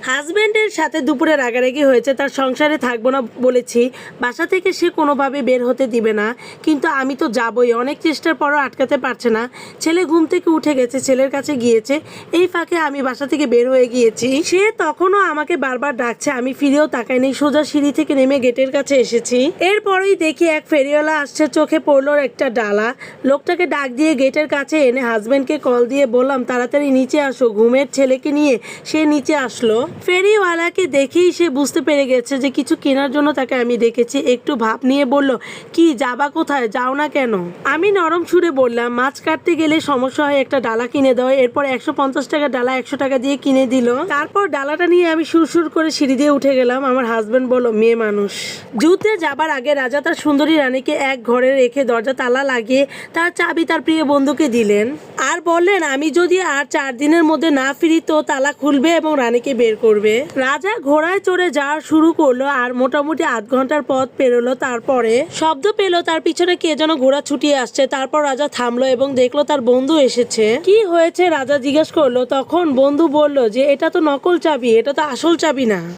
হাজবেন্ডের সাথে দুপুরে রাগারাগি হয়েছে, তার সংসারে থাকবো না বলেছি, বাসা থেকে সে কোনোভাবে বের হতে দিবে না, কিন্তু আমি তো যাবই। অনেক চেষ্টার পরও আটকাতে পারছে না। ছেলে ঘুম থেকে উঠে গেছে, ছেলের কাছে গিয়েছে, এই ফাঁকে আমি বাসা থেকে বের হয়ে গিয়েছি। সে তখনও আমাকে বারবার ডাকছে, আমি ফিরেও তাকাইনি, সোজা সিঁড়ি থেকে নেমে গেটের কাছে এসেছি। এরপরেই দেখি এক ফেরিওয়ালা আসছে, চোখে পড়লো একটা ডালা। লোকটাকে ডাক দিয়ে গেটের কাছে এনে হাজবেন্ডকে কল দিয়ে বললাম তাড়াতাড়ি নিচে আসো। ঘুমের ছেলেকে নিয়ে সে নিচে আসলো। ফেরিওয়ালাকে দেখেই সে বুঝতে পেরে গেছে যে কিছু কেনার জন্য তাকে আমি ডেকেছি। একটু ভাব নিয়ে বলল, কি যাবা কোথায়, যাও না কেন? আমি নরম সুরে বললাম, মাছ কাটতে গেলে সমস্যা হয়, একটা ডালা কিনে দাও। এরপর 150 টাকা ডালা 100 টাকা দিয়ে কিনে দিল। তারপর ডালাটা নিয়ে আমি সুরসুর করে সিঁড়ি দিয়ে উঠে গেলাম। আমার হাজবেন্ড বলল, মেয়ে মানুষ। যুদ্ধে যাবার আগে রাজা তার সুন্দরী রানীকে এক ঘরে রেখে দরজা তালা লাগিয়ে তার চাবি তার প্রিয় বন্ধুকে দিলেন, আর বললেন আমি যদি আর 4 দিনের মধ্যে না ফিরি তো তালা খুলবে এবং রানীকে বের করবে। রাজা ঘোড়ায় চড়ে যাওয়া শুরু করলো, আর মোটামুটি আধ ঘন্টার পথ পেরোলো। তারপরে শব্দ পেলো তার পিছনে কে যেন ঘোড়া ছুটিয়ে আসছে। তারপর রাজা থামলো এবং দেখলো তার বন্ধু এসেছে। কি হয়েছে রাজা জিজ্ঞেস করলো। তখন বন্ধু বলল যে এটা তো নকল চাবি, এটা তো আসল চাবি না।